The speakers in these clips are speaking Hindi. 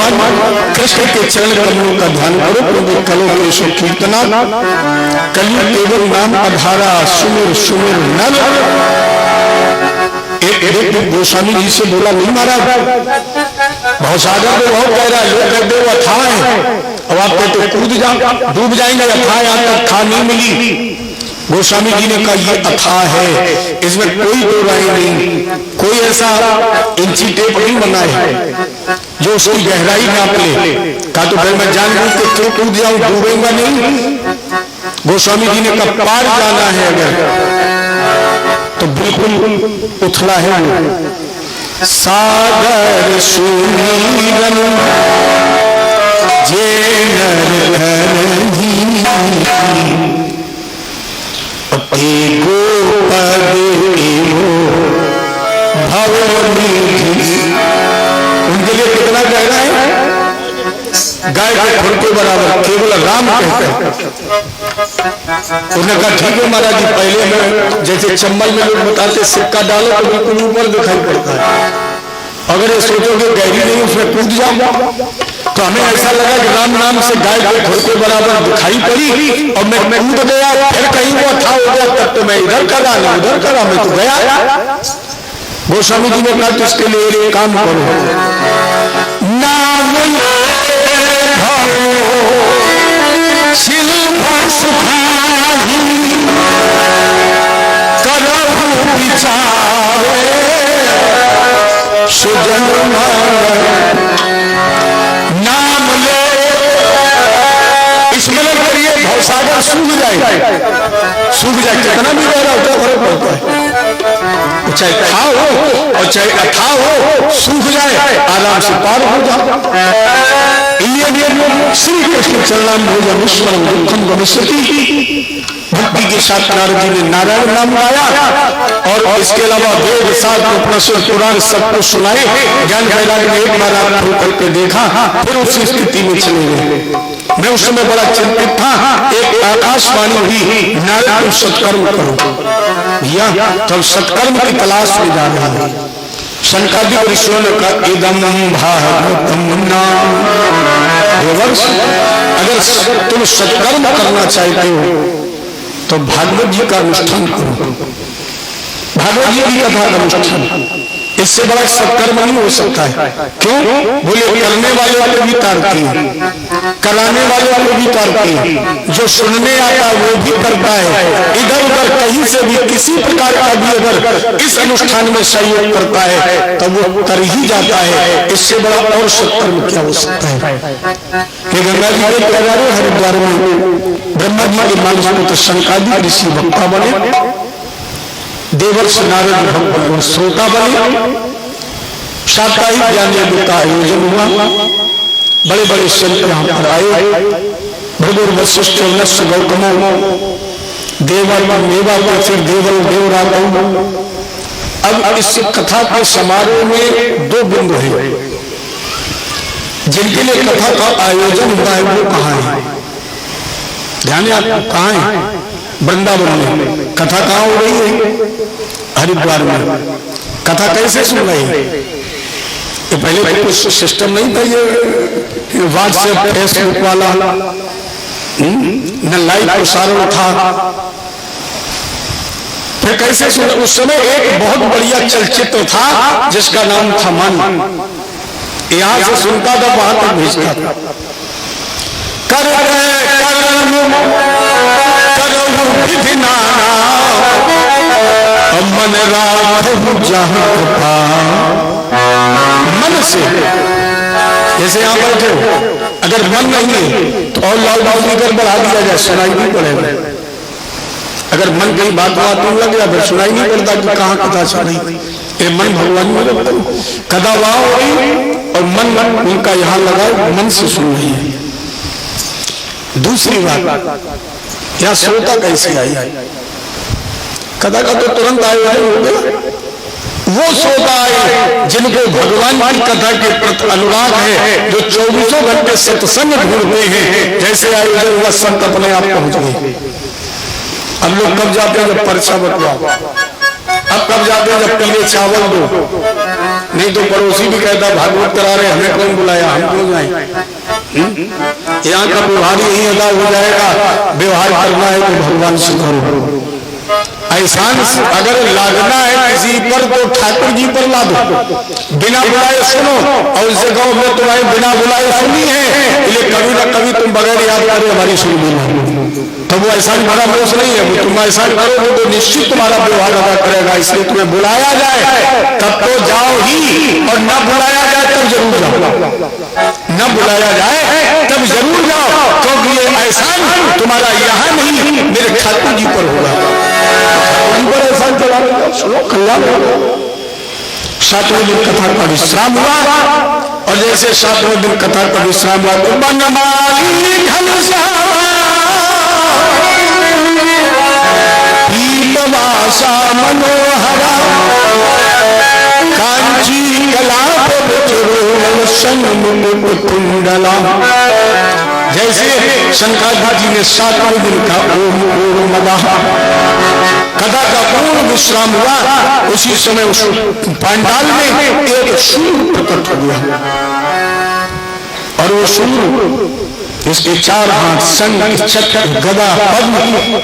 भगवान कृष्ण के चरण कमलों का ध्यान करो, क्योंकि कलो केशव कीर्तना कलयुग केवल नाम आधारा सुमिर सुमिर नर। एक गोस्वामी जी से बोला, नहीं महाराज बहुत सागर में बहुत गहरा है, लोग कहते वो अथाह है, अब आप कहते कूद जाओ डूब जाएंगे, अथाह यहाँ तक था नहीं मिली। गोस्वामी जी ने कहा ये अथाह है, इसमें कोई दो राय नहीं, कोई ऐसा इंची टेप नहीं बना है जो उसकी गहराई नाप ले। कहा तो फिर मैं जान लूं कि क्यों कूद जाऊं, डूबेगा नहीं। गोस्वामी जी ने कहा पार जाना है अगर तो बिल्कुल उथला है वो। सागर सुमीरन जे नर उनके लिए कितना गहरा है, गाय के खुर के बराबर, केवल राम कहते हैं। उन्होंने कहा ठीक है महाराज जी, पहले में जैसे चंबल में लोग बताते सिक्का डालो तो बिल्कुल ऊपर दिखाई पड़ता है, अगर ये सोचोगे गहरी नहीं उसमें कूद जाओ, तो हमें ऐसा लगा कि राम नाम से गाय के खुर के बराबर दिखाई पड़ी और मैं कूद गया, फिर कहीं वो था हो गया, तब तो मैं इधर करा उधर करा, मैं तो गया। गोस्वामी जी ने कहा तो इसके लिए एक काम करो, नाम सुजन नाम ले, स्मरण करिए, भवसागर सूख जाए, सूख जाए, कितना भी गहरा होता है फर्क पड़ता है, चाहे खाओ हो और चाहे अथाह हो, सूख जाए आराम से पार हो जाओ। श्री कृष्ण चरणाम भोजन दुखम भविष्यति। भक्ति के साथ नारद जी ने नारायण नाम गाया और इसके अलावा वेद शास्त्र उपनिषद पुराण सब कुछ सुनाए। ज्ञान वैराग ने एक बार आराम करके देखा, फिर उसी स्थिति में चले गए। मैं उस समय बड़ा चिंतित था, एक आकाशवाणी हुई, नारायण सत्कर्म करो भैया, तब सत्कर्म की तलाश में जा रहा है। शंकादिक ऋषियों ने कहा इदम भागवतम नाम, अगर तुम सत्कर्म करना चाहते हो तो भागवत जी का अनुष्ठान करो, भागवत जी की कथा का अनुष्ठान, इससे बड़ा सत्कर्म नहीं हो सकता है। क्यों? बोले करने वाले को भी तारती है, कराने वाले को भी तारती है, जो सुनने आता वो भी करता है, इधर उधर कहीं से भी किसी प्रकार का भी अगर इस अनुष्ठान में सहयोग करता है तब वो कर ही जाता है। इससे बड़ा और सत्कर्म क्या हो सकता है। कि गंगा जी के किनारे हरिद्वार में ब्रह्मा जी के मानस में तो शंकादिक ऋषि वक्ता बने, देवर्षि नारद भगवान श्रोता बने, साप्ताहिक ज्ञान यज्ञ का आयोजन हुआ, बड़े बड़े संत यहाँ पर आए, भृगुर वशिष्ठ नस्य गौतमो देवर मेवा फिर देवल देवरातौ। अब इस कथा के समारोह में दो बिंदु है, जिनके लिए कथा का आयोजन हुआ है वो कहाँ है, ध्यान आपको कहाँ है, वृंदावन में। कथा कहाँ हो रही है, हरिद्वार में। कथा कैसे सुन रही है, ये पहले तो कुछ सिस्टम नहीं था, ये व्हाट्सएप फेसबुक वाला न लाइव प्रसारण था, फिर कैसे सुन। उस समय एक बहुत बढ़िया चलचित्र था जिसका नाम था मन, यहां से सुनता था वहां तक भेजता था। मन राघव जहां मन से, जैसे यहां बैठे हो, अगर मन नहीं है तो और लाउड स्पीकर बढ़ा दिया जाए, सुनाई नहीं पड़ेगा। अगर मन कहीं बात लग गया फिर सुनाई नहीं पड़ता कि कहाँ कथा चल रही। ये मन भगवान में कथा वहां हो रही और मन उनका यहाँ लगा, मन से सुन रही है। दूसरी बात, यहाँ श्रोता कैसे आई, कथा का तो तुरंत आयोजन हो गया। वो श्रोता आए जिनको भगवान की कथा के प्रति अनुराग है, जो 24 घंटे सत्संग ढूंढते हैं। जैसे आयोजन हुआ संत अपने आप पहुंच गए। अब लोग कब जाते हैं, जब पर्चा बटवाओ। अब कब जाते हैं, जब पीले चावल दो। नहीं तो पड़ोसी भी कहता भागवत करा रहे, हमें कौन बुलाया, हम क्यों जाए। यहाँ का व्यवहार यही अदा हो जाएगा, व्यवहार करना है तो भगवान से करो। एहसान अगर लादना है किसी पर तो ठाकुर जी पर ला दो, बिना बुलाए सुनो, और इससे कहो मैं तुम्हारे बिना बुलाए सुनी है, इसलिए कभी ना कभी तुम बगैर याद करे हमारी सुन लो, तो वो एहसान बड़ा मोश नहीं है। तुम एहसान करोगे तो निश्चित तुम्हारा व्यवहार अदा करेगा। इसलिए तुम्हें बुलाया जाए तब तो जाओ ही, और न बुलाया जाए तब जरूर जाओ, न बुलाया जाए तब जरूर जाओ, क्योंकि ये एहसान तुम्हारा यहाँ नहीं मेरे ठाकुर जी पर होगा। पर एहसान चला सुनो कल्याण। सातवें दिन कथा का विश्राम हुआ, और जैसे सातवें दिन कथा का विश्राम हुआ तो बनमाली पीतवासा मनोहरा कांची कलाप कुंडला। जैसे शंकराचार्य जी ने सातवें दिन का ओम ओम मदः कथा का पूर्ण विश्राम हुआ, उसी समय उस पंडाल में एक सूर्य प्रकट हो गया, और वो सूर्य इसके चार हाथ, शंख चक्र गदा पद्म,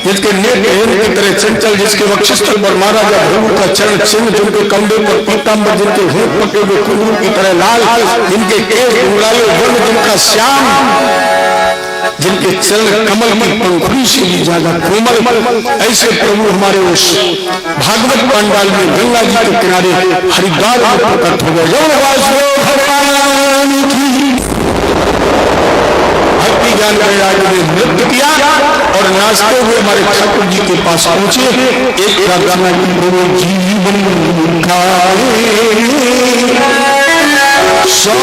जिसके नेत्र की तरह चंचल, जिसके वक्षस्थल पर महाराजा ध्रुव का चरण चिन्ह, जिनके कंधे पर पीतांबर, जिनके होंठ पके हुए कुंदरू की तरह लाल, जिनके केश गुलाले वर्ण, जिनका श्याम, जिनके चरण कमल की पंखुड़ी से भी ज्यादा कोमल, ऐसे प्रभु हमारे उस भागवत पंडाल में गंगा जी के किनारे हरिद्वार में प्रकट हो गए। भगवान की भक्ति ज्ञान वैराग ने नृत्य किया, और नाचते हुए हमारे ठाकुर जी के पास पहुंचे। एक गाना जीवन का सब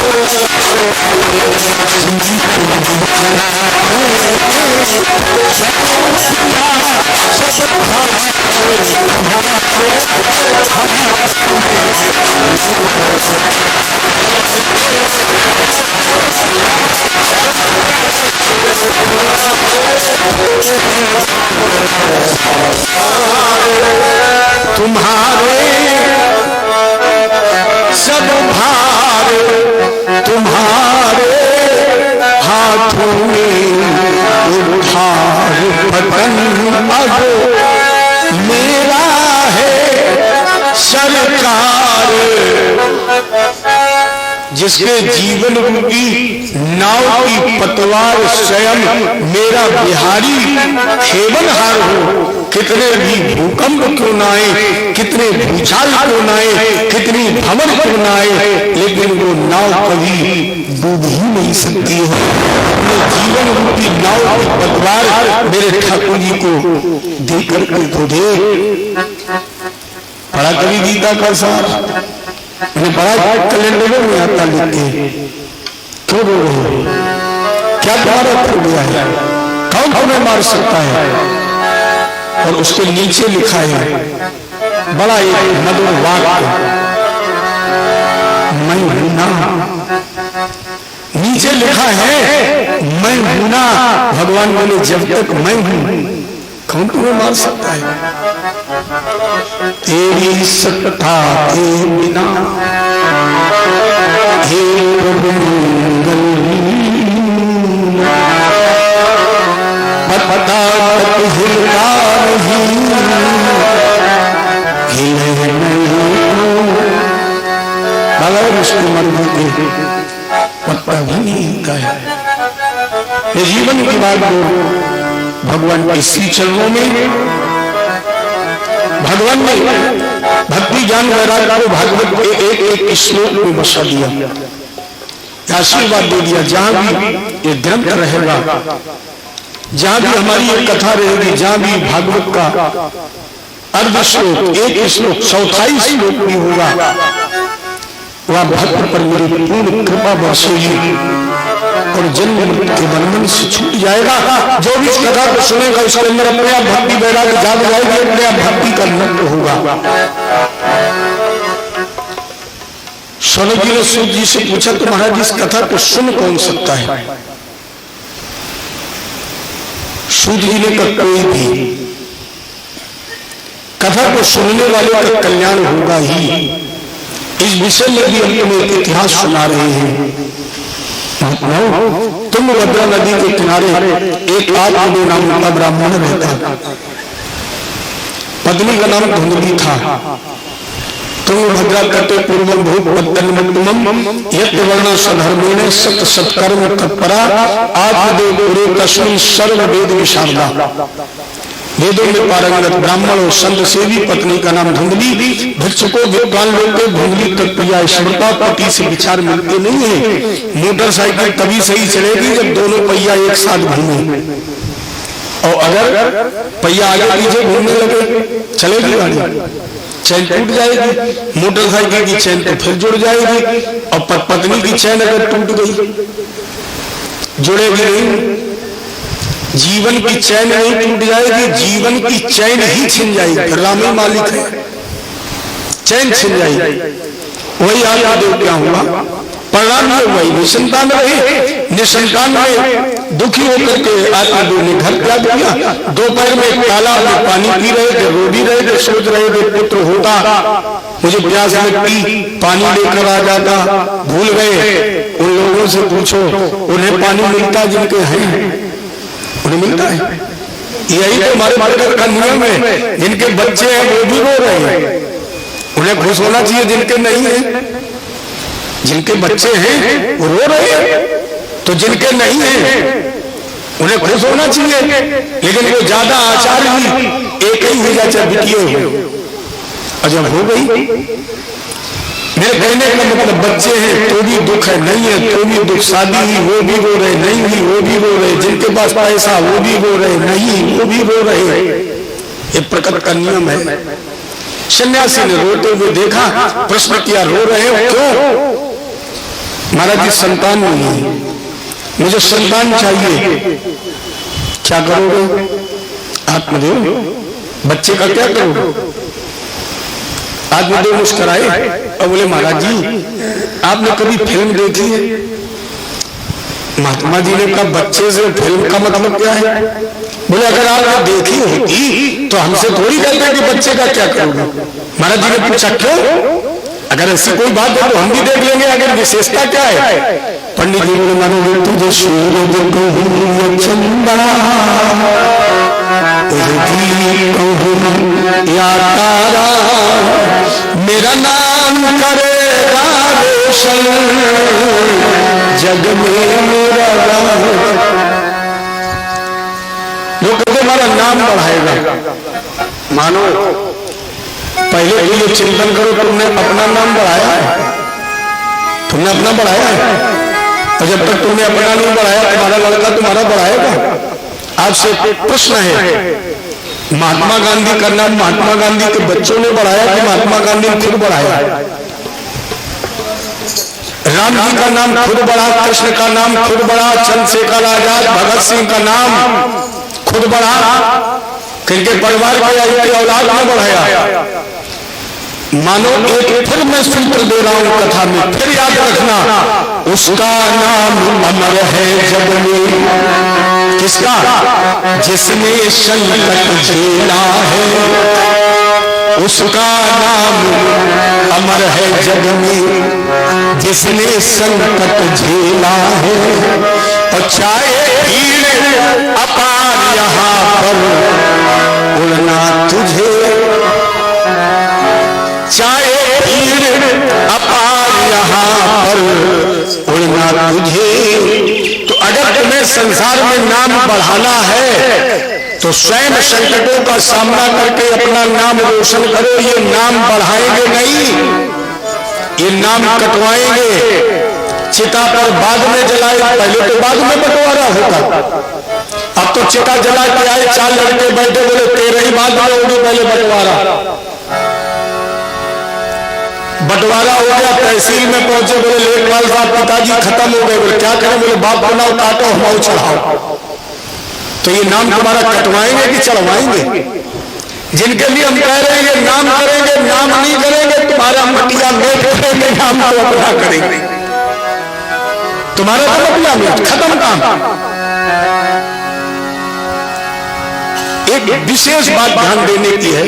Oh, तुम्हारे सब भार तुम्हारे हाथों में उठार पतन अब मेरा है सरकार। जिसके जीवन रूपी नाव की पतवार स्वयं मेरा बिहारी खेवनहार हो, कितने भी भूकंप क्यों न आए, कितने भूचाल क्यों न आए, कितनी भंवर क्यों न आए, लेकिन वो नाव कभी डूब ही नहीं सकती है। अपने जीवन रूपी नाव की पतवार मेरे ठाकुर जी को देकर के तो दे। बड़ा कवि गीता का सार मैंने बड़ा कैलेंडरों में आता लिखे, क्यों रो रहे हो, क्या तुम्हारा हो गया है, कौन तुम्हें मार सकता है। और उसके नीचे लिखा है बड़ा एक मधुर वाक्य, मैं हूं ना। नीचे लिखा है मैं हूं ना। भगवान बोले जब तक मैं हूं कौन तुम्हें मार सकता है। तेरी सत्ता के बिना हे प्रभु मंगल पता हिलता नहीं हिले नहीं। बाबा विष्णु मर्म के पत्ता भी नहीं हिलता है। ये जीवन की बात भगवान के इसी चरणों में भगवान ने भक्ति ज्ञान वैराग्य को भागवत के एक एक श्लोक में बसा दिया, आशीर्वाद दे दिया। जहां भी ये ग्रंथ रहेगा, जहां भी हमारी ये कथा रहेगी, जहां भी भागवत का अर्ध श्लोक एक श्लोक 24 श्लोक भी होगा, वह भक्त पर मेरी पूर्ण कृपा बरसेगी और जन्म के बंधन से छूट जाएगा। जो भी इस कथा को सुनेगा उसके अंदर अपने आप भक्ति वैराग्य जाग जाएगी, अपने आप भक्ति का नृत्य होगा। शौनक जी ने सूत जी से पूछा तो महाराज इस कथा को सुन कौन सकता है। सूत जी ने कहा कोई भी, कथा को सुनने वाले का कल्याण होगा ही। इस विषय में भी हम तुम्हें एक इतिहास सुना रहे हैं। तुंगभद्रा नदी के किनारे एक आत्मदेव नाम का ब्राह्मण रहता, पत्नी का नाम धुंधली था। तुंगभद्रा करते पूर्वम भूपत्तनमम यत् वर्ण सधर्मेण सत सत्कर्म तत्परा आत्मदेव पूरे तस्मिन् सर्व वेद विशारदा। वेदों में पारंगत ब्राह्मण और संत सेवी, पत्नी का नाम धुंधली। भिक्षुकों विद्वान लोग के धुंधली तत्प्रिया श्रद्धा पति से विचार मिलते नहीं है। मोटरसाइकिल तभी सही चलेगी जब दोनों पहिया एक साथ घूमे, और अगर पहिया आगे पीछे घूमने लगे चलेगी गाड़ी, चैन टूट जाएगी। मोटरसाइकिल की चैन तो फिर जुड़ जाएगी, और पत्नी की चैन अगर टूट गई जुड़ेगी नहीं। जीवन की चैन नहीं टूट जाएगी, जीवन की चैन ही छिन जाएगी। रामी मालिक है, चैन छिन जाएगी। वही आत्मदेव क्या हुआ, परिणाम ये वही निसंतान रहे। निसंतान में दुखी होकर के आत्मदेव ने घर त्याग दिया। दोपहर में तालाब में पानी पी रहे थे, रो भी रहे थे, सोच रहे थे पुत्र होता, मुझे प्यास लगती, पानी लेकर आ जाता। भूल गए। उन लोगों से पूछो उन्हें पानी मिलता जिनके हैं, उन्हें मिलता है। यही तो हमारे भारत का नियम है। जिनके बच्चे हैं वो भी रो रहे हैं, उन्हें खुश होना चाहिए। जिनके नहीं है, जिनके बच्चे हैं वो रो रहे हैं, तो जिनके नहीं है उन्हें खुश होना चाहिए। लेकिन वो ज्यादा आचार ही एक ही हो जाए बिटिए हो, और जब हो गई, मेरे कहने का मतलब बच्चे हैं तो भी दुख है, नहीं है तो भी दुख। शादी ही वो भी रो रहे, नहीं हुई वो भी रो रहे। जिनके पास पैसा वो भी रो रहे, नहीं वो भी रो रहे। ये प्रकृति का नियम है। सन्यासी ने रोते हुए देखा, प्रश्न किया रो रहे हो क्यों। महाराज जी संतान नहीं है, मुझे संतान चाहिए, क्या करोगे? आत्मदेव, बच्चे का क्या करोगे? आत्मदेव मुस्कुराए और बोले महाराज जी आपने कभी फिल्म देखी है? महात्मा जी ने कहा बच्चे से फिल्म का मतलब क्या है? बोले अगर आपने देखी होती तो हमसे थोड़ी कहते कि बच्चे का क्या करोगे। महाराज जी ने पूछा क्यों? अगर ऐसी कोई बात है तो हम भी देख लेंगे, अगर विशेषता क्या है? पंडित जी बोले मानो तुझे सूरज कहूं चंदा या तारा, मेरा नाम करेगा रोशन जग में मेरा जो कहते हमारा नाम बढ़ाएगा। मानो पहले ये चिंतन करो, तुमने अपना नाम बढ़ाया है, तुमने अपना बढ़ाया है, और जब तक तुमने अपना नहीं बढ़ाया तुम्हारा लड़का तुम्हारा बढ़ाएगा। आपसे प्रश्न है, महात्मा गांधी का नाम महात्मा गांधी के बच्चों ने बढ़ाया कि महात्मा गांधी ने खुद बढ़ाया? राम जी का नाम खुद बढ़ा, कृष्ण का नाम खुद बढ़ा, चंद्रशेखर आजाद, भगत सिंह का नाम खुद बढ़ा, किनके परिवार के औलाद ने बढ़ाया। मानो एक फिर मैं सूत्र दे रहा हूं कथा में, फिर याद रखना, उसका नाम अमर है जग में। किसका? जिसने संकट झेला है, उसका नाम अमर है जग में, जिसने संकट झेला है। और चाहे भीड़ अपार यहाँ पर उड़ना तुझे, चाहे भीड़ अपार यहाँ पर उड़ना तुझे। तो अगर तुम्हें संसार में नाम बढ़ाना है तो स्वयं संकटों का सामना करके अपना नाम रोशन करो। ये नाम बढ़ाएंगे नहीं, ये नाम कटवाएंगे। चिता पर बाद में जलाए, पहले तो बाद में बंटवारा होता। अब तो चिता जला के आए, 4 लड़के बैठे, बोले तेरे ही बाद में होगी, पहले बंटवारा। बंटवारा हो गया, तहसील में पहुंचे, बोले लेखपाल साहब पिताजी खत्म हो गए। बोले क्या करें? बोले बाप बनाओ, काटो, हमाओ, चढ़ाओ। तो ये नाम तुम्हारा कटवाएंगे कि चढ़वाएंगे? जिनके लिए हम कह रहे हैं ये नाम करेंगे, नाम नहीं करेंगे, तुम्हारा मटिया मेट करेंगे, नाम तो अपना करेंगे, तुम्हारा तो मटिया मेट, खत्म काम। एक विशेष बात ध्यान देने की है,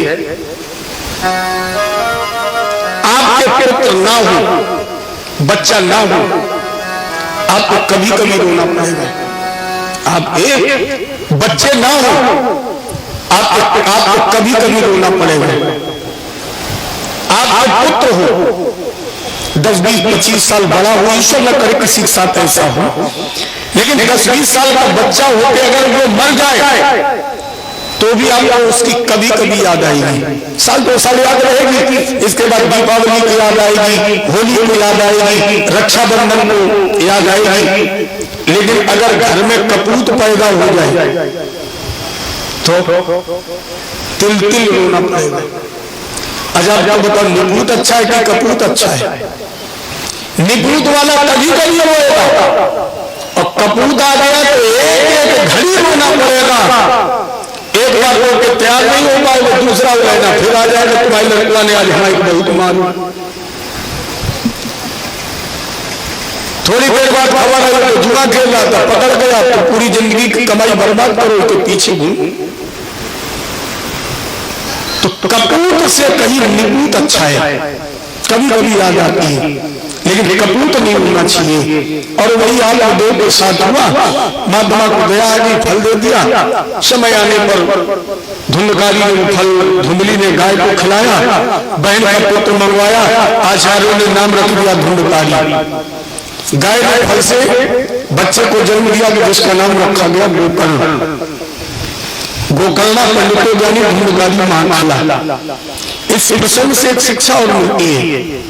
आपके पुत्र ना हो, बच्चा ना हो, आपको कभी कभी रोना पड़ेगा। आपके बच्चे ना हो, आपको कभी कभी रोना पड़ेगा। आपका पुत्र हो, 10, 20, 25 साल बड़ा हो, ईश्वर न करे किसी के साथ ऐसा हो, लेकिन 10, 20 साल का बच्चा होकर अगर वो मर जाए तो भी आपको उसकी कभी कभी याद आएगी। साल 2 साल याद रहेगी, इसके बाद दीपावली की याद आएगी, होली को याद आएगी, रक्षाबंधन को याद आएगी। लेकिन अगर घर में कपूत पैदा हो जाए तो तिल तिल रोना पड़ेगा। अच्छा आपको बताओ, निपूत अच्छा है कि कपूत अच्छा है? निपूत वाला कभी कभी रोएगा, और कपूत आ गया तो एक घड़ी रोना पड़ेगा। एक बार रो के तैयार नहीं हो पाएगा, दूसरा रहना फिर आ जाएगा, तुम्हारी लड़का ने आज हमारी बहुत मारू। थोड़ी देर बाद खबर आया तो जुआ खेल रहा था, पकड़ गया तो पूरी जिंदगी की कमाई बर्बाद करो, उसके पीछे घूम। तो कपूत से कहीं निपूत अच्छा है, कभी कभी याद आती है, लेकिन कपूत नहीं होना चाहिए। और वही हाल दो के साथ हुआ। महात्मा को दया आ गई, फल दे दिया। समय आने पर धुंधकारी ने फल, धुंधली ने गाय को खिलाया, बहन का पुत्र मंगवाया, आचार्यों ने नाम रख दिया धुंधकारी। गाय ने फल से बच्चे को जन्म दिया, जिसका नाम रखा गया गोकर्ण। गोकर्णा पंडितों ज्ञानी धुंधकारी महाकाला। इस प्रसंग से एक शिक्षा और मिलती है,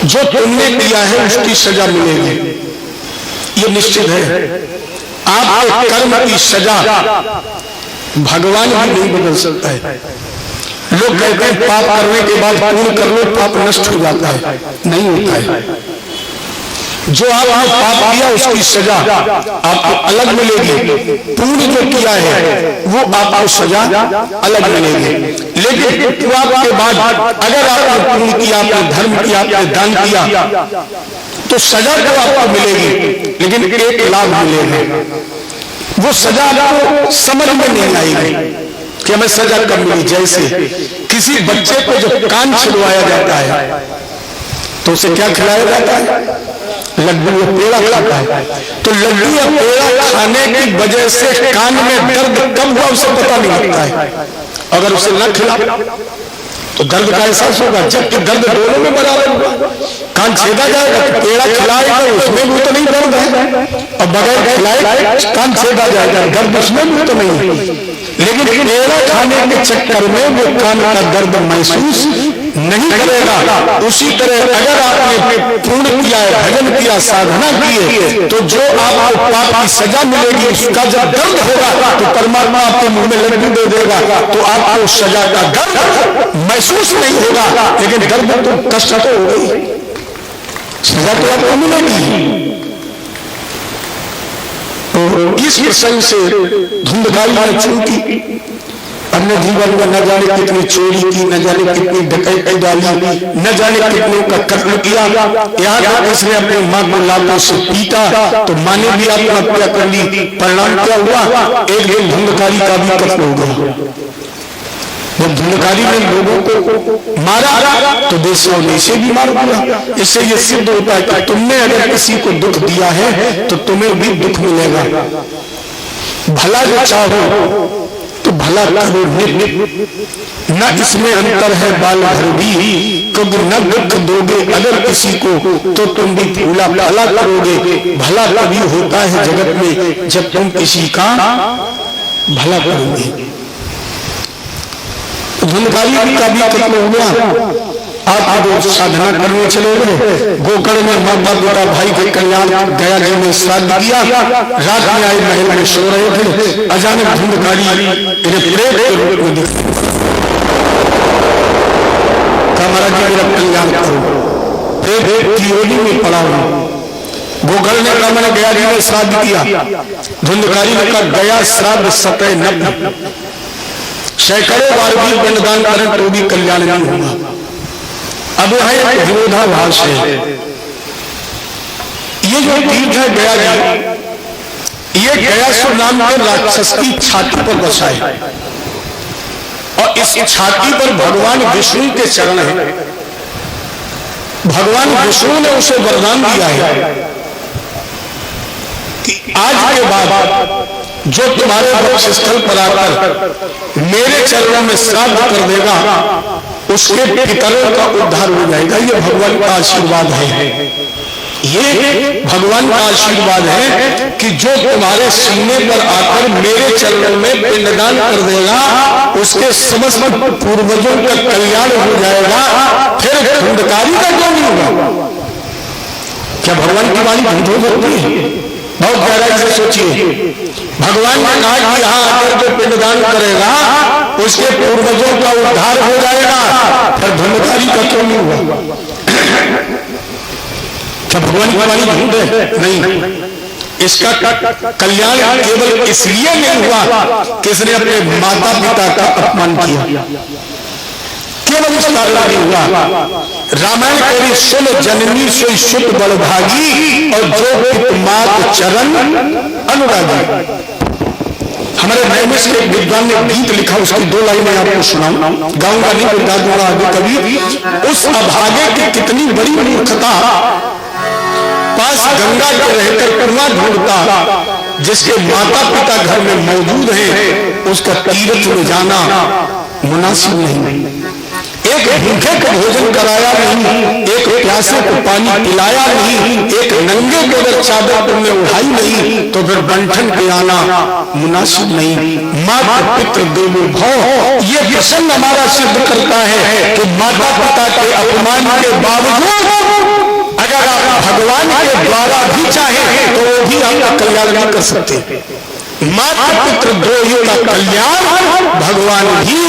जो तुमने किया है उसकी सजा मिलेगी, ये निश्चित है। आपके कर्म की सजा भगवान भी नहीं बदल सकता है। लोग कहते हैं पाप करने के बाद पुण्य कर लो, पाप नष्ट हो जाता है। नहीं होता है। जो आपने पाप किया उसकी सजा आपको अलग मिलेगी, पुण्य जो किया है वो आपको सजा अलग मिलेगी। लेकिन पाप के बाद अगर आपने पुण्य किया, आपने धर्म किया, आपने दान किया, तो सजा तो आपको मिलेगी, लेकिन एक लाभ मिलेगा। वो सजा आपको समझ में नहीं आएगी कि हमें सजा कब मिली। जैसे किसी बच्चे को जब कान छिड़वाया जाता है तो उसे क्या खिलाया जाता है? लड्डू या पेड़ा खाता है। तो लड्डू या पेड़ा खाने की वजह से कान में दर्द कब हुआ उसे पता नहीं लगता है। अगर उसे न खिला तो दर्द का एहसास होगा, जबकि दर्द दोनों में बराबर होगा। कान छेदा जाएगा तो पेड़ा खिलाएगा उसमें भी तो नहीं दर्द है, और बगैर खिलाए कान छेदा जाएगा, दर्द उसमें भी तो नहीं है। लेकिन पेड़ा खाने के चक्कर में वो कान का दर्द महसूस नहीं करेगा। उसी तरह अगर आपने पूर्ण किया है, भजन किया, साधना की है, तो जो आपको पाप की सजा मिलेगी उसका जब दर्द होगा तो परमात्मा आपके मुंह में लड्डू दे देगा, तो आपको सजा का दर्द महसूस नहीं होगा, लेकिन दर्द तो कष्ट तो हो गई, सजा तो आपको मिलेगी। तो इस प्रसंग से धुंधकारी ने चूंकि अपने जीवन में न जाने कितनी चोरी की, न जाने कितनी डकैती डाली, न जाने कितनों का कत्ल किया, यहाँ तक इसने अपनी मां को लातों से पीटा तो मां ने भी आत्महत्या कर ली। परिणाम क्या हुआ? एक दिन धुंधकारी का भी कत्ल हो गया। जब धुंधकारी ने लोगों को मारा तो देशों ने इसे भी मार दिया। इससे ये सिद्ध होता है कि तुमने अगर किसी को दुख दिया है तो तुम्हें भी दुख मिलेगा। भला जो चाहो तो भला करो, न इसमें अंतर है बाल भर भी, कभी न दुख दोगे अगर किसी को तो तुम भी फूला भला करोगे। भला कभी होता है जगत में जब तुम किसी का भला करोगे। धुंधकारी का भी कत्ल हो गया। आप जो साधना करने चले गए, गोकर्ण में माँ बाप बेटा भाई के कल्याण गया जी में श्राद्ध किया, रात में आए महल में सो रहे थे, अचानक धुंधकारी इन्हें प्रेत के रूप में दिखा। महाराज जी मेरा कल्याण करो, प्रेत की योनि में पड़ा हुआ। गोकर्ण ने कहा मैंने गया जी में श्राद्ध किया। धुंधकारी ने कहा गया श्राद्ध सतह न, सैकड़ों बार भी पिंडदान करें तो भी कल्याण नहीं होगा। अब यहाँ एक विरोधाभास है। ये जो तीर्थ है गया जी, ये गयासुर नाम के राक्षस की छाती पर बसा है, और इस छाती पर भगवान विष्णु के चरण है। भगवान विष्णु ने उसे वरदान दिया है कि आज के बाद जो तुम्हारे वक्ष स्थल पर आकर मेरे चरणों में श्राद्ध कर देगा उसके पितरों का उद्धार हो जाएगा। ये भगवान का आशीर्वाद है, ये भगवान का आशीर्वाद है कि जो तुम्हारे सीने पर आकर मेरे चरणों में पिंडदान कर देगा उसके समस्त पूर्वजों का कल्याण हो जाएगा। फिर धुंधकारी का क्यों नहीं होगा? क्या भगवान की वाणी झूठ हो सकती है? बहुत गहराई से सोचिए। भगवान ने कहा कि यहाँ आकर जो पिंडदान करेगा उसके पूर्वजों का उद्धार हो जाएगा, फिर धुंधकारी का क्यों नहीं हुआ? क्या भगवान की वाणी झूठ है? नहीं, इसका कल्याण केवल इसलिए नहीं हुआ कि इसने अपने माता पिता का अपमान किया, केवल इस कारण नहीं हुआ। रामायण कवि सुन जननी सोई सुत बलभागी और जो मात चरण अनुरागी। हमारे नैमिष के विद्वान ने गीत लिखा, उसकी 2 लाइनें आपको सुनाऊं, गाऊंगा नहीं बता दूंगा आगे कभी। उस अभागे की कितनी बड़ी मूर्खता, पास गंगा के रहकर कुआं ढूंढता, जिसके माता पिता घर में मौजूद हैं उसका तीर्थ में जाना मुनासिब नहीं। एक भूखे को भोजन कराया नहीं, एक प्यासे को पानी पिलाया नहीं, एक नंगे को अगर चादर तुमने उठाई नहीं तो फिर बंठन पे आना मुनासिब नहीं। माता पितृ देवो भव, ये प्रसंग हमारा सिद्ध करता है कि माता पिता के अपमान के बावजूद अगर आप भगवान के द्वारा भी चाहें तो वो भी आपका कल्याण नहीं कर सकते। माता पितृ द्रोहियों का कल्याण भगवान ही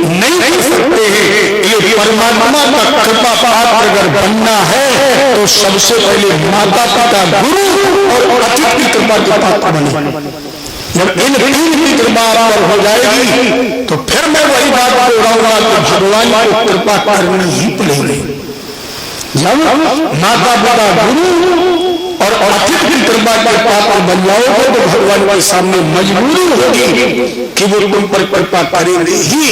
नहीं कर सकते हैं। ये परमात्मा का कृपा पात्र अगर बनना है तो सबसे पहले माता पिता गुरु और अतिथि की कृपा के पात्र बने। जब इन तीन की कृपा पर हो जाएगी तो फिर मैं वही बात बोलूंगा कि भगवान को कृपा करनी ही पड़ेगी। जब माता पिता गुरु और अतिथि की कृपा के पात्र बन जाओगे तो भगवान के सामने मजबूरी होगी कि वो तुम पर कृपा करेंगे ही।